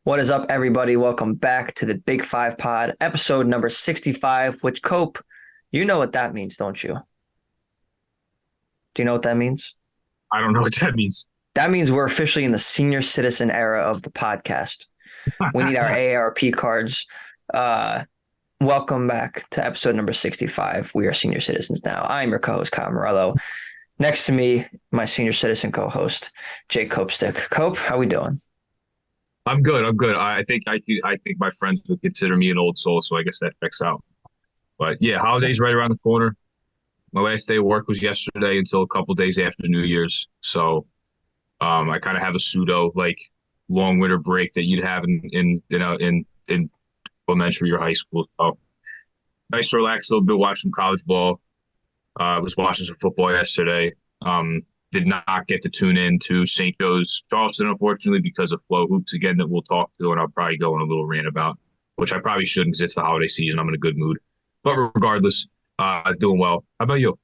What is up, everybody? Welcome back to the Big Five Pod, episode number 65, which, Cope, you know what that means, don't you? Do you know what that means? I don't know what that means. That means we're officially in the senior citizen era of the podcast. We need our AARP cards. Uh, Welcome back to episode number 65. We are senior citizens now. I'm your co-host, Kyle Morello. Next to me, my senior citizen co-host, Jake Copestick. Cope, how we doing? I'm good. I'm good. I think my friends would consider me an old soul, so I guess that checks out. But yeah, holidays right around the corner. My last day of work was yesterday until a couple days after New Year's. So I kind of have a pseudo like long winter break that you'd have in elementary or high school. So nice to relax a little bit, watch some college ball. I was watching some football yesterday. Did not get to tune in to St. Joe's Charleston, unfortunately, because of Flow Hoops again that we'll talk to, and I'll probably go on a little rant about, which I probably shouldn't because it's the holiday season. I'm in a good mood. But regardless, doing well. How about you?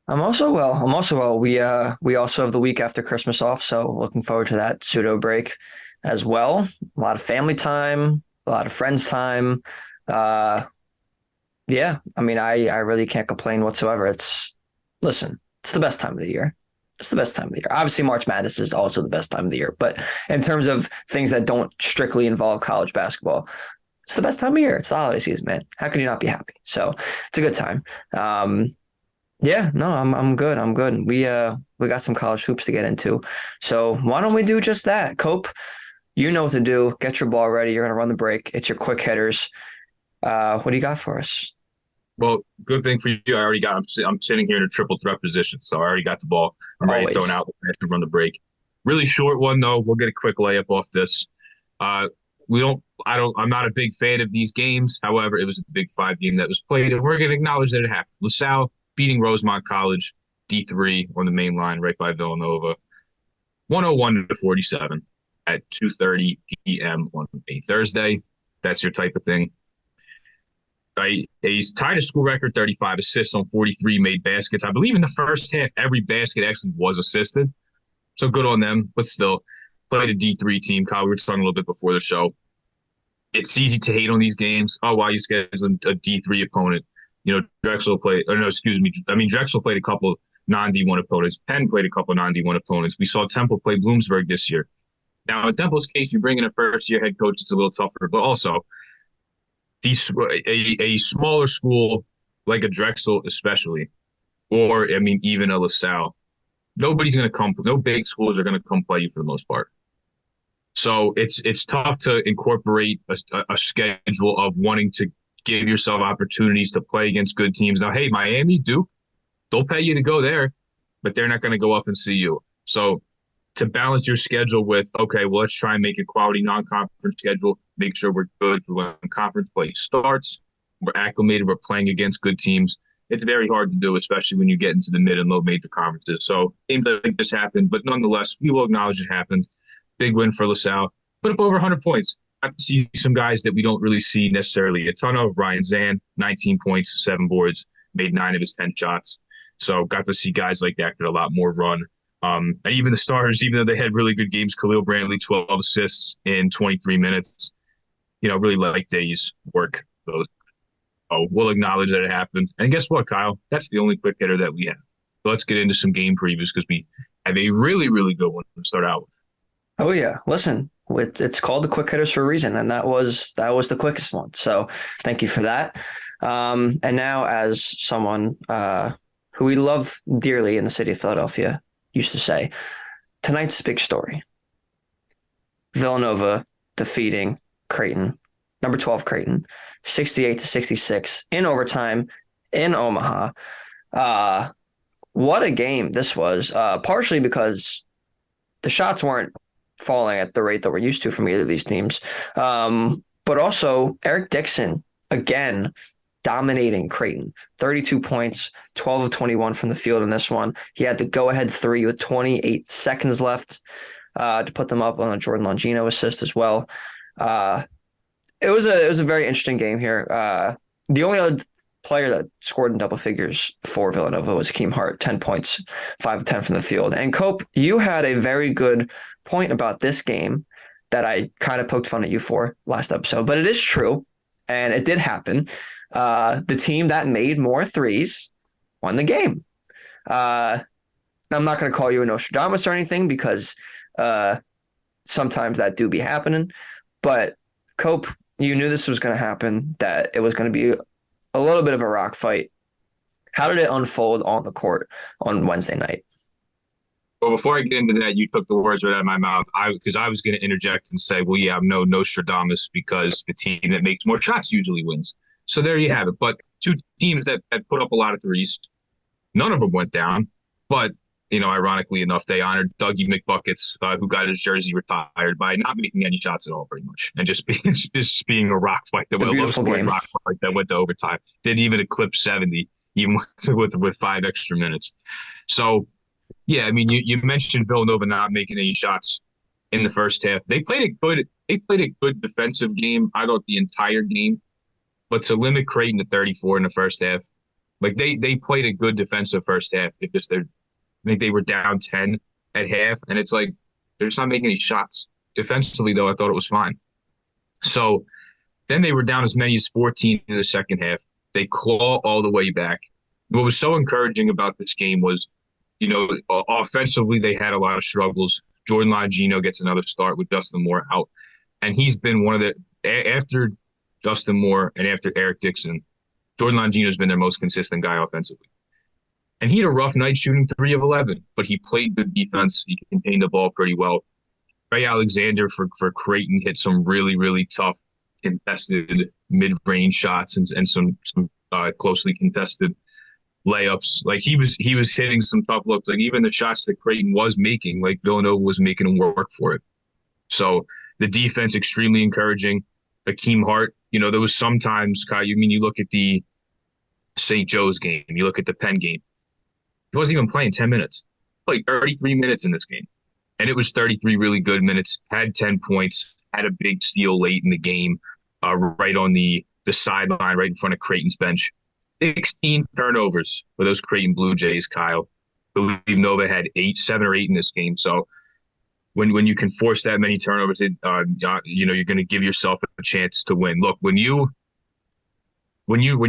I'm also well. We also have the week after Christmas off, so looking forward to that pseudo break as well. A lot of family time, a lot of friends time. Uh, yeah, I mean, I really can't complain whatsoever. Listen, it's the best time of the year. It's the best time of the year. Obviously, March Madness is also the best time of the year, but in terms of things that don't strictly involve college basketball, it's the best time of year. It's the holiday season, man. How could you not be happy? So it's a good time. Um, yeah, no, I'm good. I'm good. We got some college hoops to get into. So why don't we do just that? Cope, you know what to do. Get your ball ready. You're gonna run the break. It's your quick hitters. What do you got for us? Well, good thing for you. I already got. I'm sitting here in a triple threat position, so I already got the ball. I'm ready to throw it Always. out to run the break. Really short one though. We'll get a quick layup off this. Uh, we don't. I don't. I'm not a big fan of these games. However, it was a Big Five game that was played, and we're going to acknowledge that it happened. LaSalle beating Rosemont College D3 on the main line right by Villanova, 101 to 47 at 2:30 p.m. on a Thursday. That's your type of thing. He's tied a school record 35 assists on 43 made baskets. I believe in the first half, every basket actually was assisted. So good on them, but still played a D3 team. Kyle, we were talking a little bit before the show. It's easy to hate on these games. Oh, why you scheduling a D3 opponent? Drexel played, or no, excuse me. I mean, Drexel played a couple non-D1 opponents. Penn played a couple non-D1 opponents. We saw Temple play Bloomsburg this year. Now, in Temple's case, you bring in a first-year head coach, it's a little tougher, but also a smaller school like a Drexel, especially, or I mean, even a LaSalle, nobody's going to come. No big schools are going to come play you for the most part. So it's tough to incorporate a schedule of wanting to give yourself opportunities to play against good teams. Now, hey, Miami, Duke, they'll pay you to go there, but they're not going to go up and see you. So to balance your schedule with, okay, well, let's try and make a quality non-conference schedule, make sure we're good for when conference play starts. We're acclimated, we're playing against good teams. It's very hard to do, especially when you get into the mid and low major conferences. So games like this happened, but nonetheless, we will acknowledge it happened. Big win for LaSalle. Put up over 100 points. I see some guys that we don't really see necessarily a ton of. Ryan Zan, 19 points, 7 boards, made 9 of his 10 shots. So got to see guys like that get a lot more run. And even the starters, even though they had really good games, Khalil Brantley, 12 assists in 23 minutes, really like Day's work. So we'll acknowledge that it happened. And guess what, Kyle? That's the only quick hitter that we have. So let's get into some game previews because we have a really, really good one to start out with. Oh yeah, listen, it's called the quick hitters for a reason, and that was the quickest one. So thank you for that. And now, as someone who we love dearly in the city of Philadelphia used to say, tonight's big story: Villanova defeating Creighton, number 12 Creighton, 68-66 in overtime in Omaha. What a game this was! Partially because the shots weren't falling at the rate that we're used to from either of these teams. But also Eric Dixon, again, dominating Creighton. 32 points, 12 of 21 from the field in this one. He had the go-ahead 3 with 28 seconds left to put them up on a Jordan Longino assist as well. It was a very interesting game here. The only other player that scored in double figures for Villanova was Keem Hart, 10 points, 5 of 10 from the field. And Cope, you had a very good point about this game that I kind of poked fun at you for last episode, but it is true, and it did happen. The team that made more threes won the game. Uh, I'm not going to call you a Nostradamus or anything because uh, sometimes that do be happening. But Cope, you knew this was going to happen, that it was going to be a little bit of a rock fight. How did it unfold on the court on Wednesday night? Well, before I get into that, you took the words right out of my mouth. Because I was going to interject and say, well, yeah, I'm no Nostradamus because the team that makes more shots usually wins. So there you have it. But two teams that put up a lot of threes, none of them went down. But ironically enough, they honored Dougie McBuckets, who got his jersey retired by not making any shots at all, pretty much, and just being a rock fight that The went beautiful game. rock fight that went to overtime. Didn't even eclipse 70, even with 5 extra minutes. So. Yeah, I mean, you mentioned Villanova not making any shots in the first half. They played a good defensive game, I thought, the entire game. But to limit Creighton to 34 in the first half, like they played a good defensive first half. I think they were down 10 at half, and it's like they're just not making any shots. Defensively, though, I thought it was fine. So then they were down as many as 14 in the second half. They claw all the way back. What was so encouraging about this game was, offensively, they had a lot of struggles. Jordan Longino gets another start with Justin Moore out. And he's been one of after Justin Moore and after Eric Dixon, Jordan Longino's been their most consistent guy offensively. And he had a rough night shooting 3 of 11, but he played good defense. He contained the ball pretty well. Ray Alexander for Creighton hit some really, really tough contested mid-range shots and some closely contested layups. Like he was hitting some tough looks. Like even the shots that Creighton was making, like Villanova was making him work for it. So the defense extremely encouraging. Akeem Hart, there was sometimes, Kyle, you look at the St. Joe's game, you look at the Penn game. He wasn't even playing 10 minutes. He played 33 minutes in this game. And it was 33 really good minutes, had 10 points, had a big steal late in the game, right on the sideline, right in front of Creighton's bench. 16 turnovers for those Creighton Blue Jays, Kyle. I believe Nova had 7 or 8 in this game. So when you can force that many turnovers, you're going to give yourself a chance to win. Look, when you're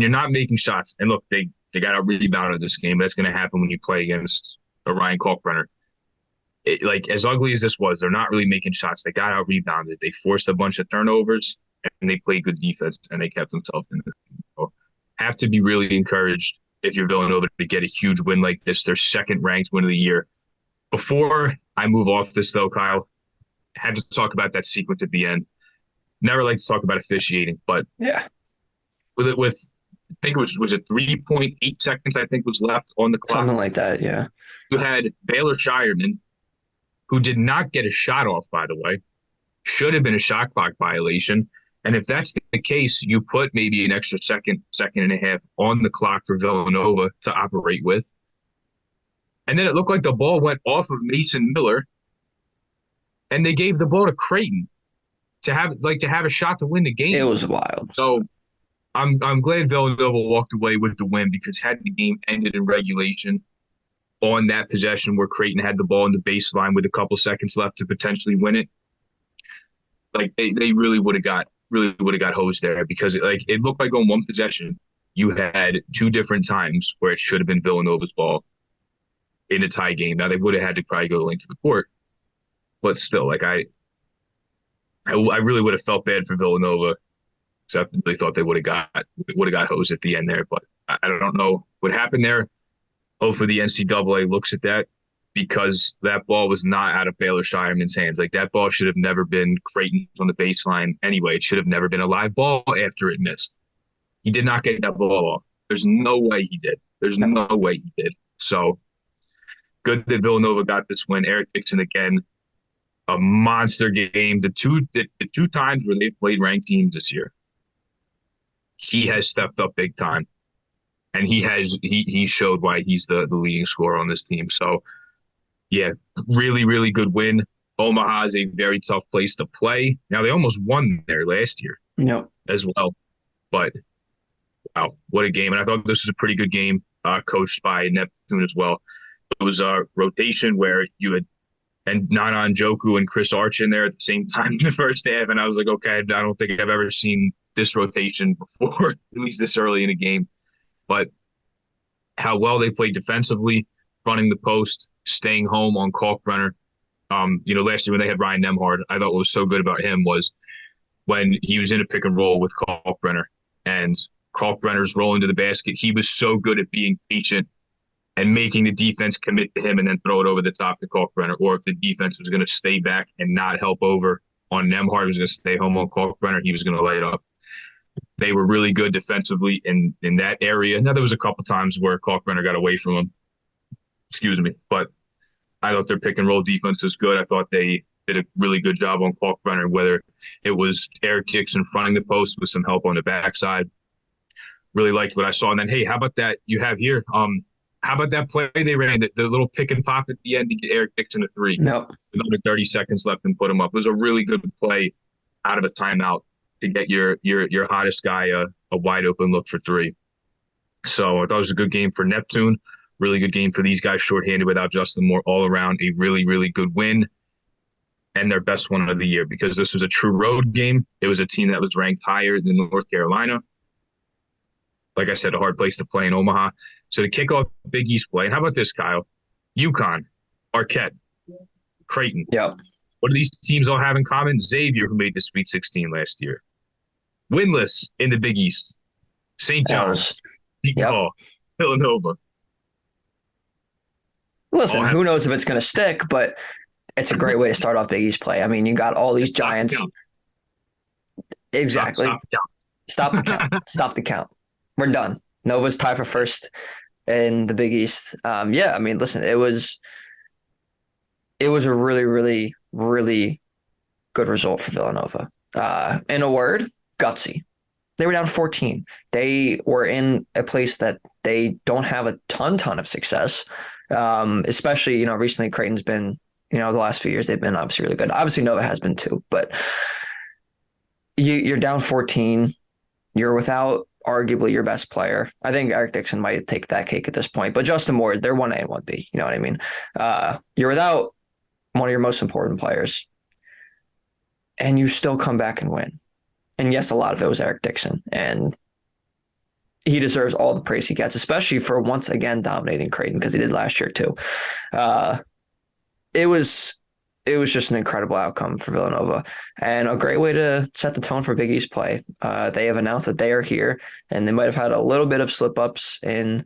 not making shots, and look, they got a rebound of this game. That's going to happen when you play against a Ryan Kalkbrenner. Like as ugly as this was, they're not really making shots. They got out rebounded. They forced a bunch of turnovers, and they played good defense, and they kept themselves in this game. So, have to be really encouraged if you're Villanova to get a huge win like this, their second ranked win of the year. Before I move off this, though, Kyle, I had to talk about that sequence at the end. Never like to talk about officiating, but yeah, with I think it was it 3.8 seconds, I think was left on the clock. Something like that, yeah. You had Baylor Shireman, who did not get a shot off, by the way, should have been a shot clock violation. And if that's the case, you put maybe an extra second and a half on the clock for Villanova to operate with. And then it looked like the ball went off of Mason Miller, and they gave the ball to Creighton to have a shot to win the game. It was wild. So I'm glad Villanova walked away with the win, because had the game ended in regulation on that possession where Creighton had the ball in the baseline with a couple seconds left to potentially win it, like they really would have got hosed there, because it looked like on one possession you had 2 different times where it should have been Villanova's ball in a tie game. Now they would have had to probably go the length of the court, but still, like I really would have felt bad for Villanova, because I really thought they would have got hosed at the end there. But I don't know what happened there. Hopefully the NCAA looks at that, because that ball was not out of Baylor Shireman's hands. Like that ball should have never been Creighton's on the baseline anyway. It should have never been a live ball after it missed. He did not get that ball off. There's no way he did. There's no way he did. So good that Villanova got this win. Eric Dixon again, a monster game. The two times where they played ranked teams this year, he has stepped up big time. And he showed why he's the leading scorer on this team. So yeah, really, really good win. Omaha is a very tough place to play. Now, they almost won there last year as well. But, wow, what a game. And I thought this was a pretty good game, coached by Neptune as well. It was a rotation where you had and Nana Njoku and Chris Arch in there at the same time in the first half. And I was like, okay, I don't think I've ever seen this rotation before, at least this early in a game. But how well they played defensively, running the post, staying home on Kalkbrenner. Last year when they had Ryan Nemhard, I thought what was so good about him was when he was in a pick and roll with Kalkbrenner and Kalkbrenner's rolling to the basket, he was so good at being patient and making the defense commit to him and then throw it over the top to Kalkbrenner. Or if the defense was going to stay back and not help over on Nemhard, was going to stay home on Kalkbrenner, he was going to light up. They were really good defensively in that area. Now, there was a couple times where Kalkbrenner got away from him. Excuse me. But I thought their pick and roll defense was good. I thought they did a really good job on Kalkbrenner, whether it was Eric Dixon fronting the post with some help on the backside. Really liked what I saw. And then, hey, how about that you have here? How about that play they ran, the little pick and pop at the end to get Eric Dixon a three? Nope. With under 30 seconds left and put him up. It was a really good play out of a timeout to get your hottest guy a wide open look for three. So I thought it was a good game for Neptune. Really good game for these guys shorthanded without Justin Moore. All around a really, really good win and their best one of the year because this was a true road game. It was a team that was ranked higher than North Carolina. Like I said, a hard place to play in Omaha. So to kick off Big East play, and how about this, Kyle? UConn, Marquette, Creighton. Yep. What do these teams all have in common? Xavier, who made the Sweet 16 last year. Winless in the Big East. St. John's, DePaul, Villanova. Listen, who knows if it's going to stick, but it's a great way to start off Big East play. I mean, you got all these giants. Exactly. Stop the count. Stop the count. We're done. Nova's tied for first in the Big East. I mean, listen, it was a really, really, really good result for Villanova. In a word, gutsy. They were down 14. They were in a place that they don't have a ton of success. Especially, recently Creighton's been, the last few years they've been obviously really good. Obviously Nova has been too, but you're down 14. You're without arguably your best player. I think Eric Dixon might take that cake at this point, but Justin Moore, they're 1A and 1B. You know what I mean? You're without one of your most important players and you still come back and win. And yes, a lot of it was Eric Dixon, and he deserves all the praise he gets, especially for once again dominating Creighton because he did last year too. It was just an incredible outcome for Villanova and a great way to set the tone for Big East play. They have announced that they are here, and they might have had a little bit of slip-ups in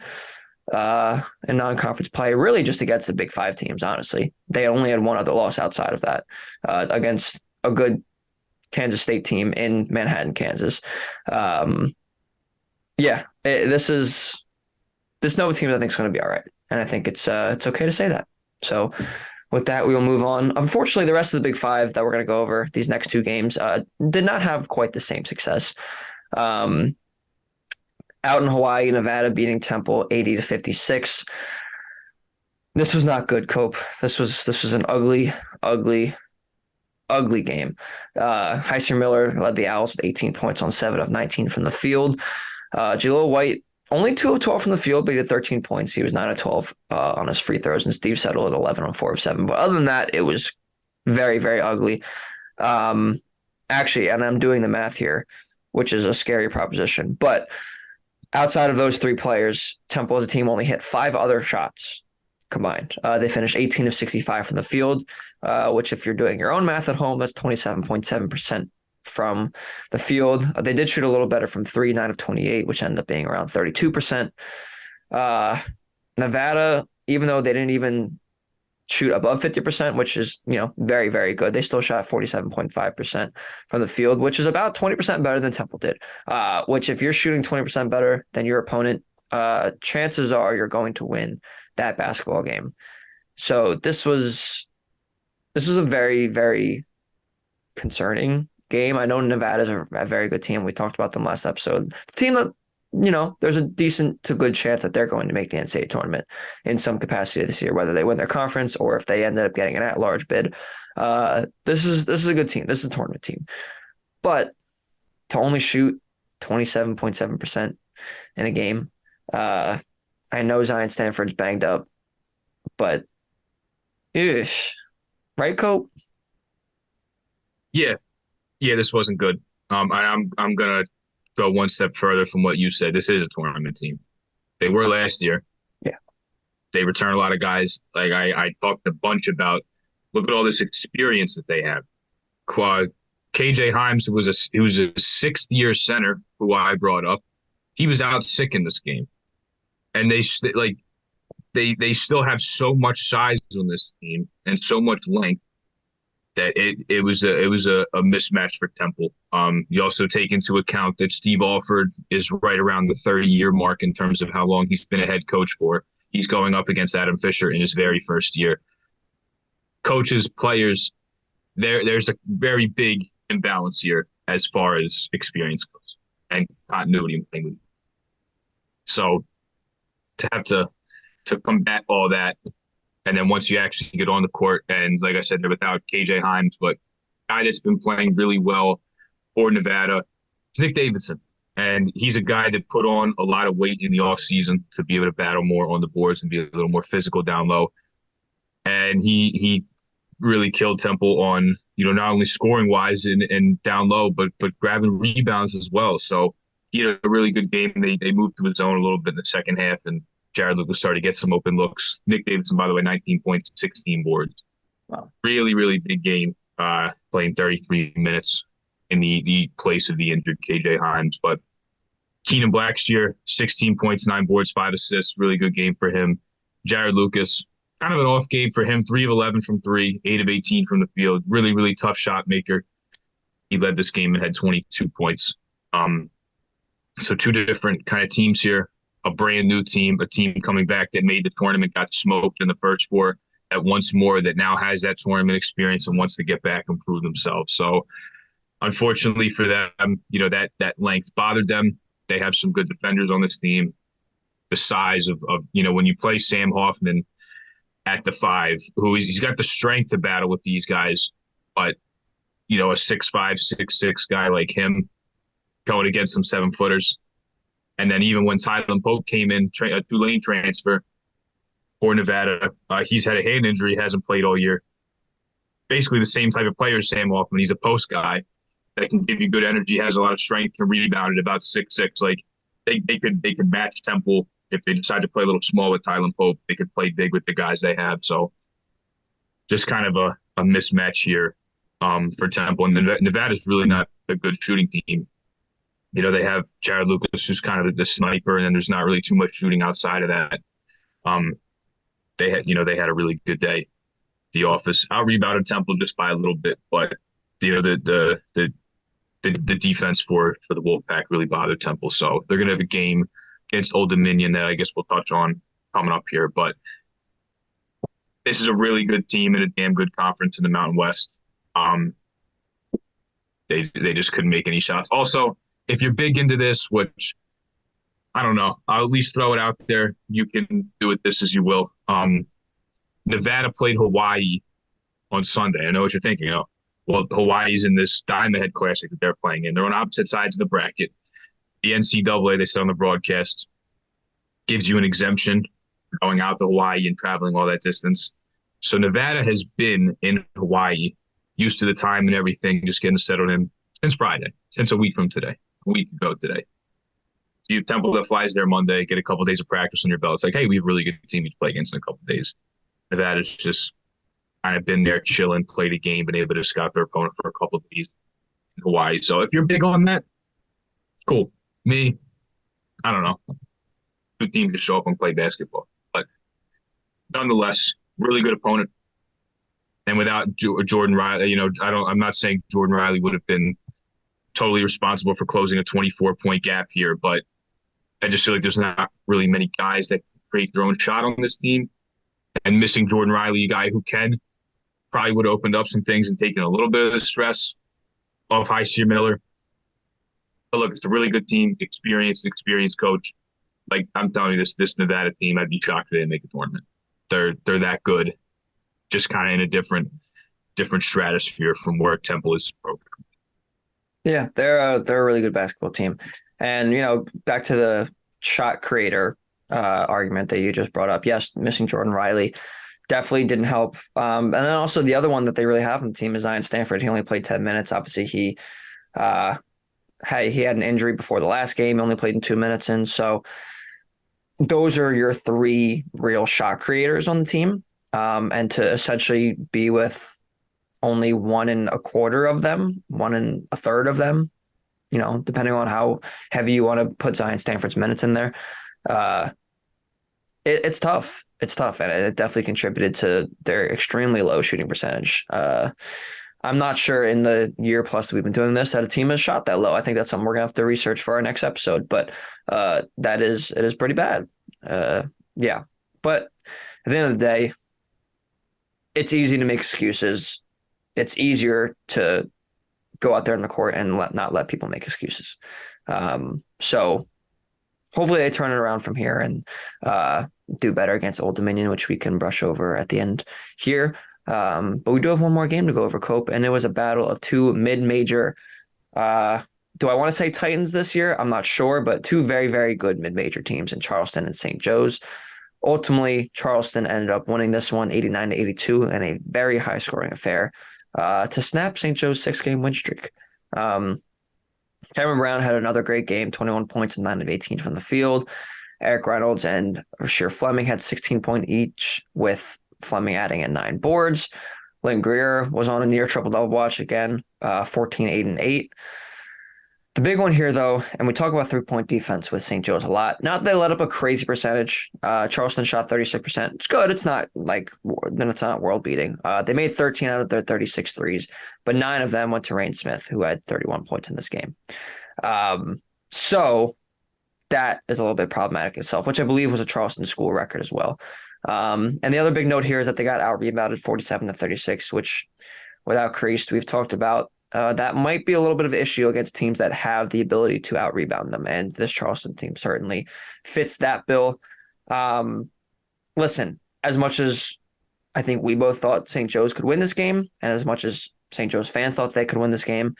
non-conference play, really just against the Big Five teams, honestly. They only had one other loss outside of that against a good Kansas State team in Manhattan, Kansas. This Nova team I think is going to be all right, and I think it's okay to say that. So with that, we will move on. Unfortunately, the rest of the Big Five that we're going to go over these next two games did not have quite the same success. Out in Hawaii, Nevada beating Temple 80-56. This was not good, Cope. This was an ugly game. Heiser Miller led the Owls with 18 points on 7 of 19 from the field. Jaleel White, only 2 of 12 from the field, but he had 13 points. He was 9 of 12 on his free throws, and Steve Settle at 11 on 4 of 7. But other than that, it was very, very ugly. Actually, and I'm doing the math here, which is a scary proposition. But outside of those 3 players, Temple as a team only hit 5 other shots combined. They finished 18 of 65 from the field, which if you're doing your own math at home, that's 27.7% from the field. They did shoot a little better from 3, 9 of 28, which ended up being around 32%. Nevada, even though they didn't even shoot above 50%, which is, very, very good, they still shot 47.5% from the field, which is about 20% better than Temple did, which if you're shooting 20% better than your opponent, chances are you're going to win that basketball game. So this was a very, very concerning game. I know Nevada's a very good team. We talked about them last episode. The team that, there's a decent to good chance that they're going to make the NCAA tournament in some capacity this year, whether they win their conference or if they ended up getting an at-large bid. This is a good team. This is a tournament team. But to only shoot 27.7% in a game, I know Zion Stanford's banged up, but right, Cope? Yeah, yeah, this wasn't good. I'm gonna go one step further from what you said. This is a tournament team. They were last year. Yeah. They return a lot of guys. Like I talked a bunch about. Look at all this experience that they have. KJ Himes was a 6th-year center who I brought up. He was out sick in this game, and they still have so much size on this team and so much length that it was a mismatch for Temple. You also take into account that Steve Alford is right around the 30-year mark in terms of how long he's been a head coach for. He's going up against Adam Fisher in his very first year. Coaches, players, there's a very big imbalance here as far as experience goes and continuity in playing. So to have to combat all that, and then once you actually get on the court, and like I said, they're without KJ Himes, but guy that's been playing really well for Nevada, it's Nick Davidson. And he's a guy that put on a lot of weight in the offseason to be able to battle more on the boards and be a little more physical down low. And he really killed Temple on, not only scoring wise and down low, but grabbing rebounds as well. So he had a really good game. They moved to his zone a little bit in the second half, and Jared Lucas started to get some open looks. Nick Davidson, by the way, 19 points, 16 boards. Wow. Really, really big game, playing 33 minutes in the place of the injured KJ Himes. But Keenan Blackshear, 16 points, 9 boards, 5 assists. Really good game for him. Jared Lucas, kind of an off game for him. 3 of 11 from 3, 8 of 18 from the field. Really, really tough shot maker. He led this game and had 22 points. So 2 different kind of teams here. A brand new team, a team coming back that made the tournament, got smoked in the first 4, that once more that now has that tournament experience and wants to get back and prove themselves. So unfortunately for them, that length bothered them. They have some good defenders on this team. The size of when you play Sam Hoffman at the 5, he's got the strength to battle with these guys, but a 6'5", 6'6" guy like him going against some 7-footers. And then even when Tylen Pope came in, a Tulane transfer for Nevada, he's had a hand injury, hasn't played all year. Basically the same type of player as Sam Hoffman. He's a post guy that can give you good energy, has a lot of strength, can rebound at about 6'6". Like they could match Temple if they decide to play a little small with Tylen Pope. They could play big with the guys they have. So just kind of a mismatch here for Temple. And Nevada's really not a good shooting team. They have Jared Lucas, who's kind of the sniper, and then there's not really too much shooting outside of that. They had a really good day. The office out-rebounded Temple just by a little bit, but the defense for the Wolfpack really bothered Temple. So they're gonna have a game against Old Dominion that I guess we'll touch on coming up here. But this is a really good team and a damn good conference in the Mountain West. They just couldn't make any shots. Also, if you're big into this, which I don't know, I'll at least throw it out there. You can do it this as you will. Nevada played Hawaii on Sunday. I know what you're thinking. Well, Hawaii's in this Diamond Head Classic that they're playing in. They're on opposite sides of the bracket. The NCAA, they said on the broadcast, gives you an exemption going out to Hawaii and traveling all that distance. So Nevada has been in Hawaii, used to the time and everything, just getting settled in since Friday, since a week from today. A week ago today. So you have Temple that flies there Monday, get a couple of days of practice on your belt. It's like, hey, we have a really good team to play against in a couple of days. Nevada's just kind of been there chilling, played a game, been able to scout their opponent for a couple of days in Hawaii. So if you're big on that, cool. Me, I don't know. Good team to show up and play basketball. But nonetheless, really good opponent. And without Jordan Riley, I'm not saying Jordan Riley would have been totally responsible for closing a 24-point gap here, but I just feel like there's not really many guys that create their own shot on this team. And missing Jordan Riley, a guy who can, probably would have opened up some things and taken a little bit of the stress off Hysier Miller. But look, it's a really good team, experienced coach. Like I'm telling you, this Nevada team, I'd be shocked if they didn't make a tournament. They're that good, just kind of in a different stratosphere from where Temple is programmed. Yeah, they're a really good basketball team. And, back to the shot creator argument that you just brought up. Yes, missing Jordan Riley definitely didn't help. And then also the other one that they really have on the team is Zion Stanford. He only played 10 minutes. Obviously, uh, he had an injury before the last game. He only played in 2 minutes in. So those are your three real shot creators on the team. And to essentially be with only 1 1/4 of them, 1 1/3 of them, depending on how heavy you want to put Zion Stanford's minutes in there. Uh, it's tough. It's tough, and it definitely contributed to their extremely low shooting percentage. I'm not sure in the year plus that we've been doing this that a team has shot that low. I think that's something we're gonna have to research for our next episode. But it is pretty bad. Yeah, but at the end of the day, it's easy to make excuses. It's easier to go out there in the court and not let people make excuses. So hopefully they turn it around from here and do better against Old Dominion, which we can brush over at the end here. But we do have one more game to go over, Cope, and it was a battle of two mid-major. Do I want to say Titans this year? I'm not sure, but two very, very good mid-major teams in Charleston and St. Joe's. Ultimately, Charleston ended up winning this one 89-82 in a very high-scoring affair to snap St. Joe's 6-game win streak. Cameron Brown had another great game, 21 points and 9 of 18 from the field. Eric Reynolds and Rasheer Fleming had 16 points each, with Fleming adding in 9 boards. Lynn Greer was on a near triple-double watch again, 14, 8, and 8. The big one here, though, and we talk about three-point defense with St. Joe's a lot. Not that they let up a crazy percentage. Charleston shot 36%. It's good. It's not it's not world-beating. They made 13 out of their 36 threes, but 9 of them went to Rain Smith, who had 31 points in this game. So that is a little bit problematic itself, which I believe was a Charleston school record as well. And the other big note here is that they got out-rebounded 47-36, which, without Creased, we've talked about. That might be a little bit of an issue against teams that have the ability to out-rebound them, and this Charleston team certainly fits that bill. Listen, as much as I think we both thought St. Joe's could win this game, and as much as St. Joe's fans thought they could win this game,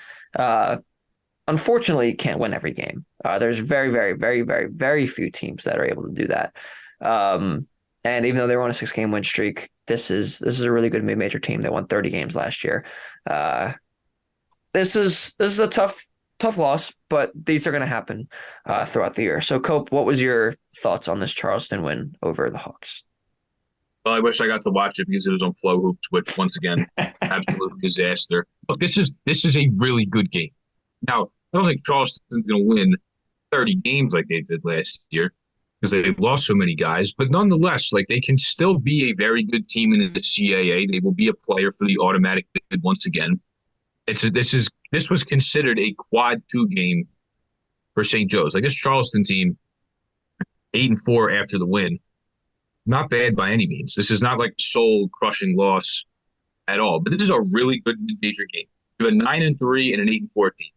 unfortunately, you can't win every game. There's very, very, very, very, very few teams that are able to do that. And even though they were on a 6-game win streak, this is a really good mid-major team that won 30 games last year. This is a tough loss, but these are going to happen throughout the year. So, Cope, what was your thoughts on this Charleston win over the Hawks? Well, I wish I got to watch it because it was on Flow Hoops, which once again, absolute disaster. Look, this is a really good game. Now, I don't think Charleston's going to win 30 games like they did last year because they lost so many guys, but nonetheless, like, they can still be a very good team in the CAA. They will be a player for the automatic bid once again. This was considered a quad 2 game for St. Joe's. Like, this Charleston team, 8-4 after the win, not bad by any means. This is not like a soul crushing loss at all. But this is a really good mid-major game. You have a 9-3 and an 8-4 team.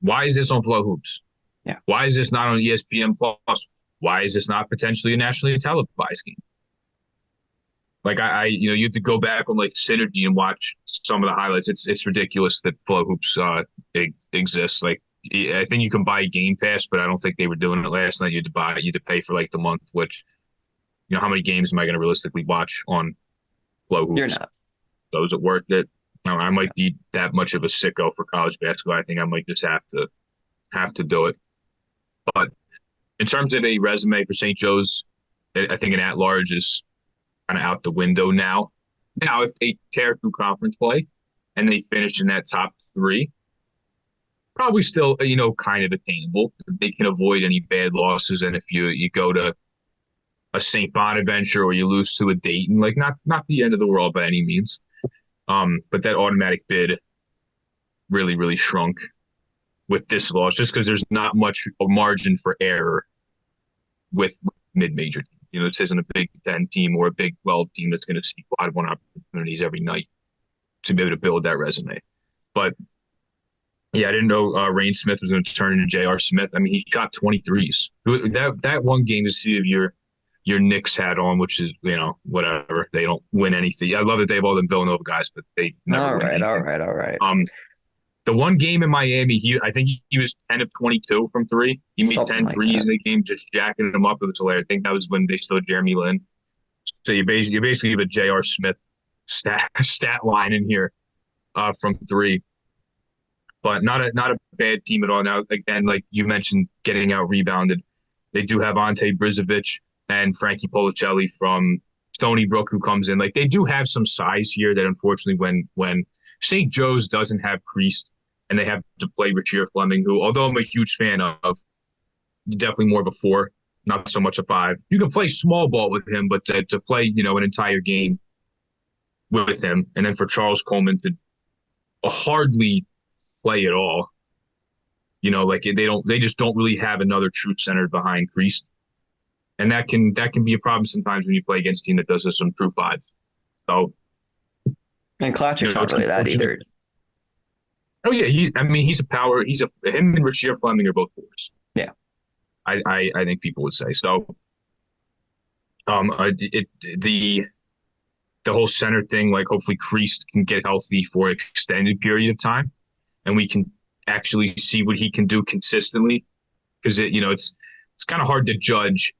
Why is this on Flow Hoops? Yeah. Why is this not on ESPN Plus? Why is this not potentially a nationally televised game? Like, you have to go back on like Synergy and watch some of the highlights. It's ridiculous that Flow Hoops exists. Like, I think you can buy Game Pass, but I don't think they were doing it last night. You had to buy it. You had to pay for like the month, which, how many games am I going to realistically watch on Flow Hoops? You're not. So is it worth it? I might be that much of a sicko for college basketball. I think I might just have to do it. But in terms of a resume for St. Joe's, I think an at-large is kind of out the window now. Now, if they tear through conference play and they finish in that top 3, probably still, kind of attainable. If they can avoid any bad losses, and if you go to a St. Bonaventure or you lose to a Dayton, like, not the end of the world by any means. But that automatic bid really, really shrunk with this loss, just because there's not much margin for error with mid-major teams. This isn't a Big 10 team or a Big 12 team that's going to see quad 1 opportunities every night to be able to build that resume. But yeah, I didn't know Rain Smith was going to turn into J.R. Smith. I mean, he shot 23s. That one game to see if your Knicks hat on, which is, whatever. They don't win anything. I love that they have all them Villanova guys, but they never win anything. All right. The one game in Miami, I think he was 10 of 22 from 3. He made Something 10 like threes that. in the game, just jacking them up. It was hilarious. I think that was when they still had Jeremy Lin. So you basically have a J.R. Smith stat line in here from three, but not a bad team at all. Now again, like you mentioned, getting out rebounded, they do have Ante Brizovic and Frankie Policelli from Stony Brook who comes in. Like they do have some size here that unfortunately when St. Joe's doesn't have Priest and they have to play Richie Fleming, who although I'm a huge fan of, definitely more of a four, not so much a five. You can play small ball with him, but to play, an entire game with him, and then for Charles Coleman to hardly play at all, like they just don't really have another true center behind Priest, and that can be a problem sometimes when you play against a team that does have some true fives. So, And Klachik's not it's really that unfortunate. either. Oh yeah, he's a power. Him and Richie Fleming are both fours. Yeah. I think people would say so. The whole center thing, like hopefully Priest can get healthy for an extended period of time, and we can actually see what he can do consistently. Because it's kind of hard to judge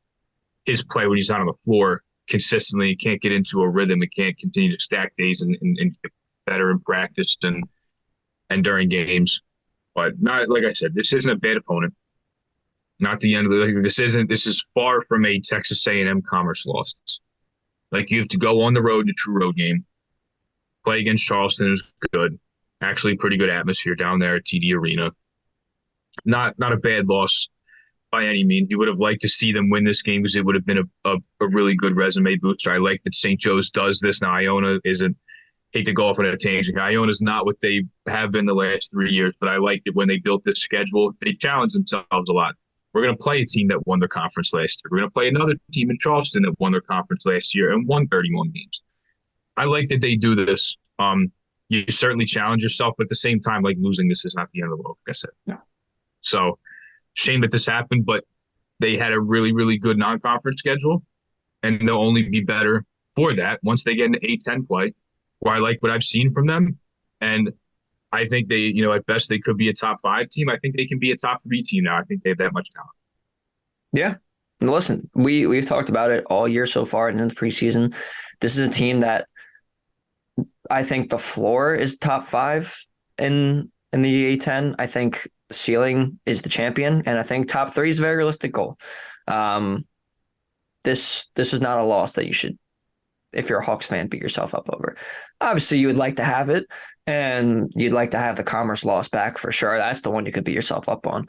his play when he's not on the floor consistently. He can't get into a rhythm. He can't continue to stack days and get better in practice and during games. But not like I said, this isn't a bad opponent. Not the end of the. This is far from a Texas A&M Commerce loss. Like you have to go on the road in a true road game, play against Charleston, who's good, actually pretty good atmosphere down there at TD Arena. Not a bad loss by any means. You would have liked to see them win this game because it would have been a really good resume booster. I like that St. Joe's does this now. Iona isn't. Hate to go off on a tangent. Iona's not what they have been the last 3 years, but I liked it when they built this schedule. They challenged themselves a lot. We're going to play a team that won their conference last year. We're going to play another team in Charleston that won their conference last year and won 31 games. I like that they do this. You certainly challenge yourself, but at the same time, like losing this is not the end of the world, like I said. No. So shame that this happened, but they had a really, really good non-conference schedule, and they'll only be better for that once they get into A-10 play, where I like what I've seen from them. And I think they, at best they could be a top 5 team. I think they can be a top 3 team now. I think they have that much talent. Yeah. And listen, we've talked about it all year so far and in the preseason. This is a team that I think the floor is top 5 in the A10. I think ceiling is the champion, and I think top 3 is a very realistic goal. This is not a loss that you should, if you're a Hawks fan, beat yourself up over. Obviously, you would like to have it, and you'd like to have the Commerce loss back for sure. That's the one you could beat yourself up on.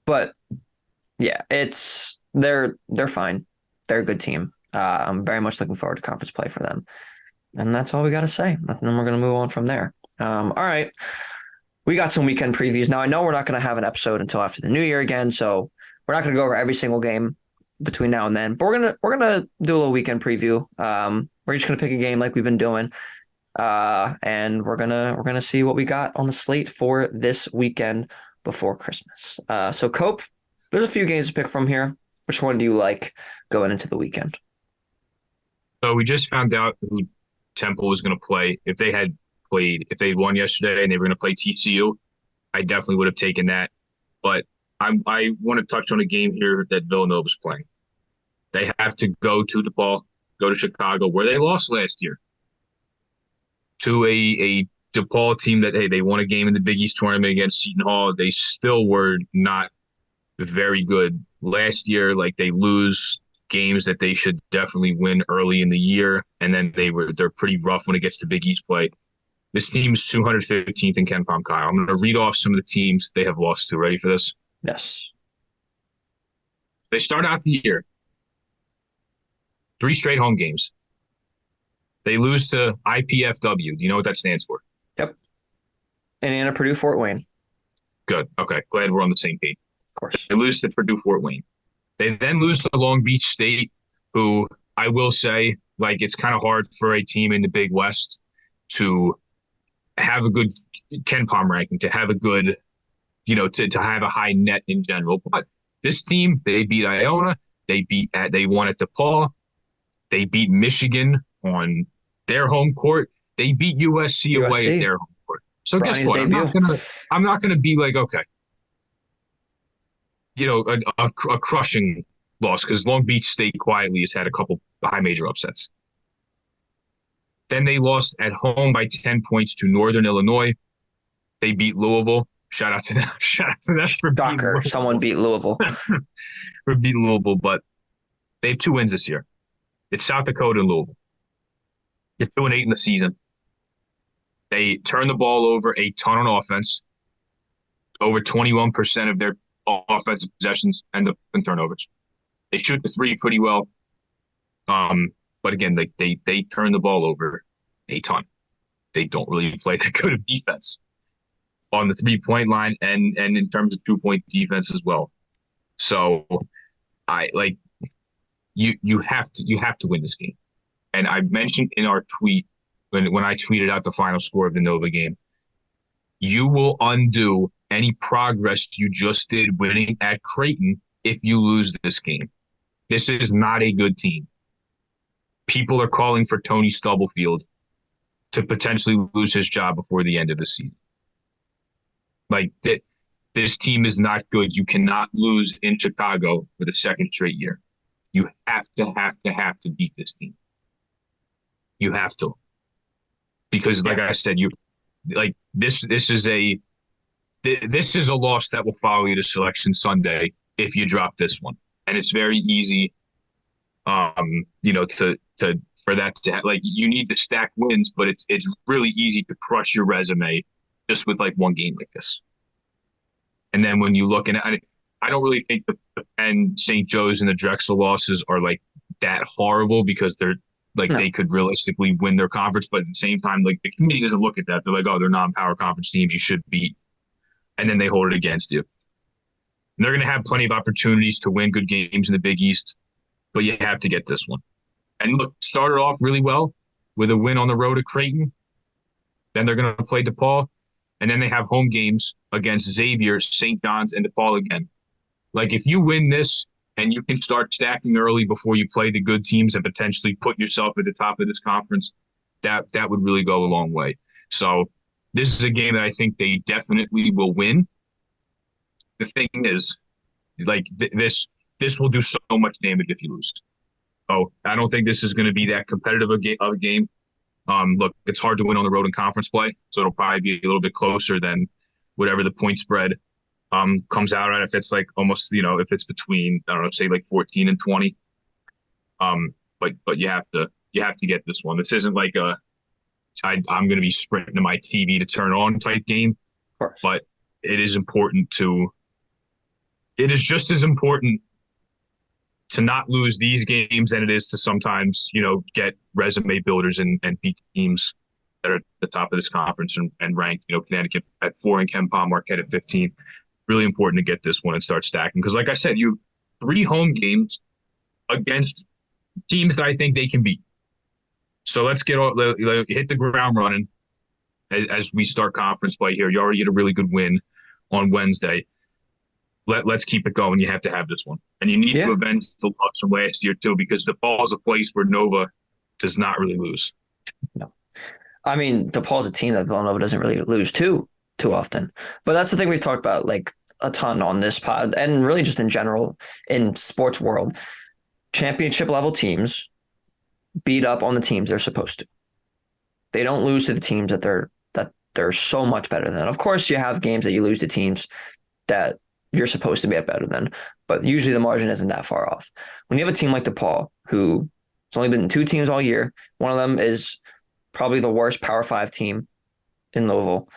But yeah, they're fine. They're a good team. I'm very much looking forward to conference play for them. And that's all we got to say. And then we're going to move on from there. All right. We got some weekend previews. Now, I know we're not going to have an episode until after the new year again, so we're not going to go over every single game between now and then. But we're gonna do a little weekend preview. We're just gonna pick a game like we've been doing, and we're gonna see what we got on the slate for this weekend before Christmas. So Cope, there's a few games to pick from here. Which one do you like going into the weekend? So we just found out who Temple was going to play. If they had won yesterday and they were going to play TCU, I definitely would have taken that. But I want to touch on a game here that Villanova is playing. They have to go to DePaul, go to Chicago, where they lost last year, to a DePaul team that, hey, they won a game in the Big East tournament against Seton Hall. They still were not very good last year. Like, they lose games that they should definitely win early in the year, and then they're pretty rough when it gets to Big East play. This team's 215th in KenPom, Kyle. I'm going to read off some of the teams they have lost to. Ready for this? Yes. They start out the year 3 straight home games. They lose to IPFW. Do you know what that stands for? Yep. Indiana, Purdue, Fort Wayne. Good. Okay. Glad we're on the same page. Of course. They lose to Purdue, Fort Wayne. They then lose to Long Beach State, who I will say, like, it's kind of hard for a team in the Big West to have a good KenPom ranking, to have a good, to have a high net in general. But this team, they beat Iona. They won at DePaul. They beat Michigan on their home court. They beat USC away at their home court. So Bronny's guess what? debut. I'm not gonna be like, okay, a crushing loss because Long Beach State quietly has had a couple high major upsets. Then they lost at home by 10 points to Northern Illinois. They beat Louisville. Shout out to them. Shout out to them for beating Shocker, someone Louisville. beat Louisville. For beating Louisville, but they have 2 wins this year. It's South Dakota and Louisville. They're 2-8 in the season. They turn the ball over a ton on offense. Over 21% of their offensive possessions end up in turnovers. They shoot the three pretty well. But again, they turn the ball over a ton. They don't really play that good of defense on the 3-point line and in terms of 2-point defense as well. So I like you have to win this game. And I mentioned in our tweet when I tweeted out the final score of the Nova game, you will undo any progress you just did winning at Creighton if you lose this game. This is not a good team. People are calling for Tony Stubblefield to potentially lose his job before the end of the season. Like this team is not good. You cannot lose in Chicago for the second straight year. You have to beat this team. You have to. Because like I said, this is a loss that will follow you to Selection Sunday if you drop this one. And it's very easy for that to like you need to stack wins, but it's really easy to crush your resume just with like one game like this. And then when you look at it, I don't really think the Penn, St. Joe's, and the Drexel losses are like that horrible because they're like they could realistically win their conference, but at the same time, like the committee doesn't look at that. They're like, oh, they're non-power conference teams you should beat, and then they hold it against you. And they're going to have plenty of opportunities to win good games in the Big East, but you have to get this one. And look, started off really well with a win on the road at Creighton. Then they're going to play DePaul, and then they have home games against Xavier, St. John's, and DePaul again. Like if you win this and you can start stacking early before you play the good teams and potentially put yourself at the top of this conference, that would really go a long way. So this is a game that I think they definitely will win. The thing is, like this will do so much damage if you lose. Oh, I don't think this is going to be that competitive of a game. Look, it's hard to win on the road in conference play, so it'll probably be a little bit closer than whatever the point spread comes out at. If it's like almost, if it's between, I don't know, say like 14 and 20. But you have to get this one. This isn't like I'm going to be sprinting to my TV to turn on type game, but it is just as important to not lose these games than it is to sometimes, get resume builders and beat teams that are at the top of this conference and ranked, Connecticut at 4 and KenPom, Marquette at 15. Really important to get this one and start stacking. Because like I said, you have 3 home games against teams that I think they can beat. So let's hit the ground running as we start conference play here. You already get a really good win on Wednesday. Let's keep it going. You have to have this one. And you need to avenge the loss from last year too, because DePaul is a place where Nova does not really lose. No. I mean, DePaul's a team that Villanova doesn't really lose too often. But that's the thing we've talked about like a ton on this pod and really just in general in sports world. Championship level teams beat up on the teams they're supposed to. They don't lose to the teams that they're so much better than. Of course, you have games that you lose to teams that you're supposed to be better than, but usually the margin isn't that far off. When you have a team like DePaul, who has only been in 2 teams all year, one of them is probably the worst Power 5 team in Louisville,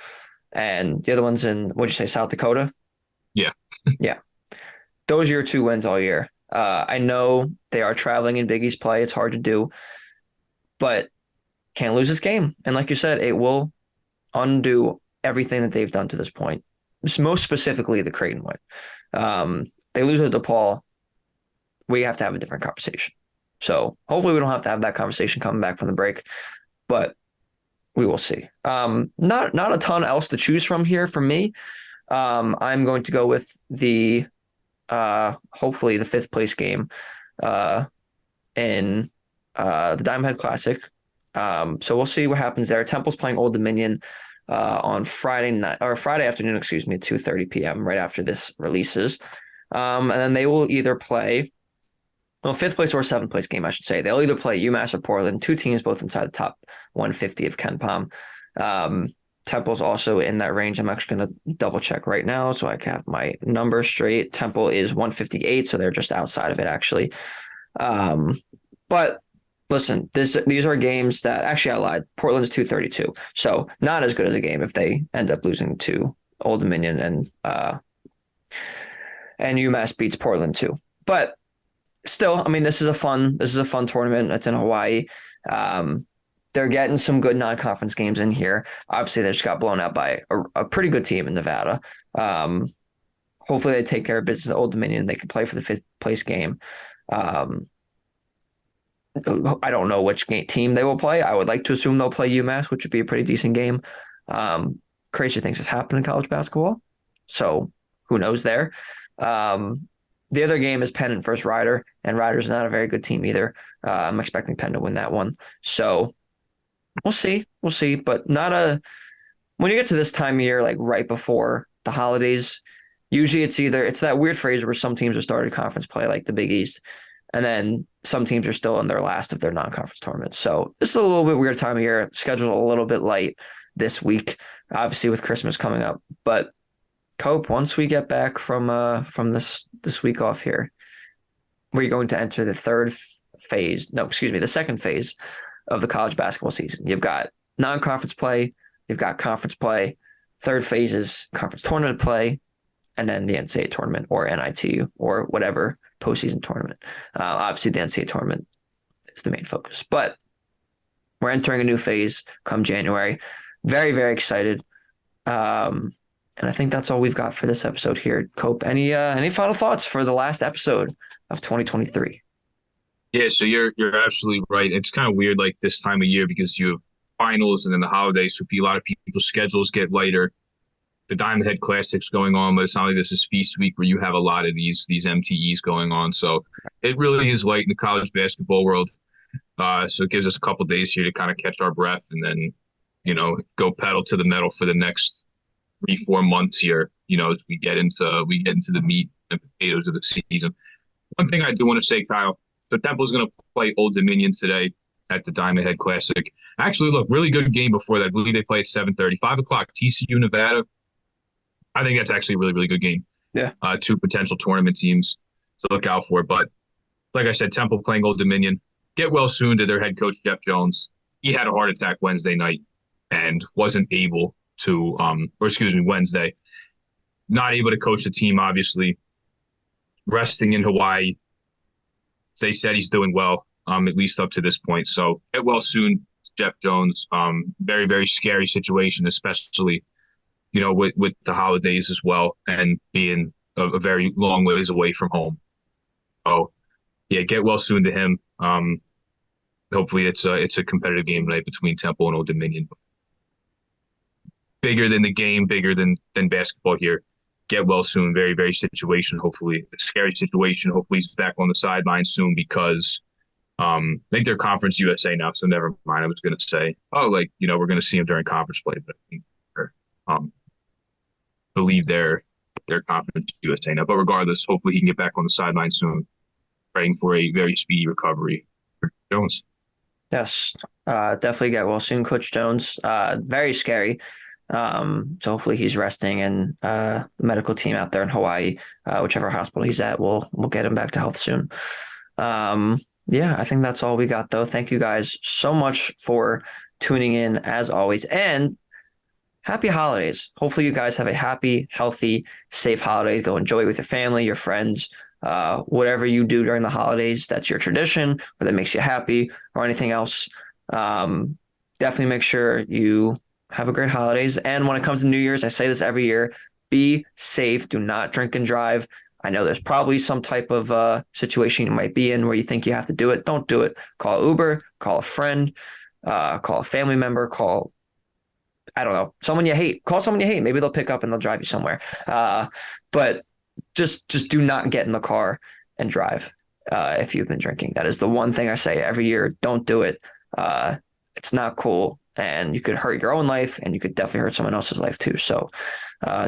and the other one's in, what'd you say, South Dakota? Yeah. Yeah. Those are your 2 wins all year. I know they are traveling in Big East play. It's hard to do, but can't lose this game. And like you said, it will undo everything that they've done to this point. Most specifically, the Creighton win. They lose to DePaul. We have to have a different conversation. So hopefully we don't have to have that conversation coming back from the break, but we will see. Not a ton else to choose from here for me. I'm going to go with the hopefully the 5th place game in the Diamond Head Classic. So we'll see what happens there. Temple's playing Old Dominion on Friday afternoon, at 2:30 p.m. right after this releases. And then they will either play well, fifth place or seventh place game, I should say. They'll either play UMass or Portland, two teams both inside the top 150 of Ken Palm. Temple's also in that range. I'm actually going to double check right now so I can have my number straight. Temple is 158, so they're just outside of it, actually. But listen, these are games that actually I lied. Portland's 232, so not as good as a game if they end up losing to Old Dominion and UMass beats Portland too. But still, I mean, this is a fun tournament. It's in Hawaii. They're getting some good non-conference games in here. Obviously, they just got blown out by a pretty good team in Nevada. Hopefully, they take care of business at Old Dominion. They can play for the fifth place game. I don't know which team they will play. I would like to assume they'll play UMass, which would be a pretty decent game. Crazy things have happened in college basketball, so who knows there. The other game is Penn and versus Rider, and Rider's not a very good team either. I'm expecting Penn to win that one. So we'll see. But when you get to this time of year, like right before the holidays, usually it's that weird phase where some teams have started conference play, like the Big East, and then some teams are still in their last of their non-conference tournaments. So this is a little bit weird time of year. Schedule a little bit light this week, obviously with Christmas coming up. But Cope, once we get back from this week off here, we're going to enter the the second phase of the college basketball season. You've got non-conference play, you've got conference play, third phase is conference tournament play, and then the NCAA tournament or NIT or whatever postseason tournament. Obviously, the NCAA tournament is the main focus, but we're entering a new phase come January. Very, very excited. And I think that's all we've got for this episode here. Cope, any final thoughts for the last episode of 2023? Yeah, so you're absolutely right. It's kind of weird like this time of year because you have finals and then the holidays. So a lot of people's schedules get lighter. The Diamond Head Classic's going on, but it's not like this is feast week where you have a lot of these MTEs going on. So it really is light in the college basketball world. So it gives us a couple days here to kind of catch our breath and then, go pedal to the metal for the next 3-4 months here, as we get into the meat and potatoes of the season. One thing I do want to say, Kyle, so Temple's going to play Old Dominion today at the Diamond Head Classic. Actually, look, really good game before that. I believe they play at 7:30, 5 o'clock, TCU, Nevada. I think that's actually a really, really good game. Yeah. Two potential tournament teams to look out for. But like I said, Temple playing Old Dominion. Get well soon to their head coach, Jeff Jones. He had a heart attack Wednesday night and wasn't able to, Wednesday, not able to coach the team, obviously, resting in Hawaii. They said he's doing well, at least up to this point. So get well soon, Jeff Jones. Very, very scary situation, especially, with the holidays as well and being a very long ways away from home. So, yeah, get well soon to him. Hopefully it's a competitive game tonight between Temple and Old Dominion. Bigger than the game, bigger than basketball here. Get well soon. Very, very situation. Hopefully, a scary situation. Hopefully, he's back on the sideline soon because I think they're Conference USA now. So never mind. I was going to say, we're going to see him during conference play, but I believe they're Conference USA now. But regardless, hopefully he can get back on the sideline soon. Praying for a very speedy recovery for Jones. Yes, definitely get well soon, Coach Jones. Very scary. So hopefully he's resting, and the medical team out there in Hawaii, whichever hospital he's at, we'll get him back to health soon. Yeah, I think that's all we got, though. Thank you guys so much for tuning in, as always, and happy holidays. Hopefully you guys have a happy, healthy, safe holiday. Go enjoy it with your family, your friends, whatever you do during the holidays. That's your tradition, or that makes you happy, or anything else. Definitely make sure you have a great holidays. And when it comes to New Year's, I say this every year, be safe. Do not drink and drive. I know there's probably some type of situation you might be in where you think you have to do it. Don't do it. Call Uber, call a friend, call a family member, I don't know, someone you hate. Call someone you hate. Maybe they'll pick up and they'll drive you somewhere. But just do not get in the car and drive if you've been drinking. That is the one thing I say every year. Don't do it. It's not cool. And you could hurt your own life, and you could definitely hurt someone else's life too. So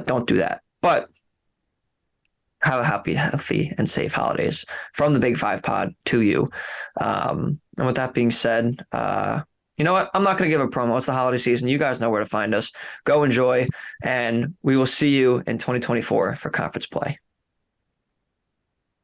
don't do that. But have a happy, healthy, and safe holidays from the Big Five Pod to you. And with that being said, you know what? I'm not going to give a promo. It's the holiday season. You guys know where to find us. Go enjoy, and we will see you in 2024 for conference play.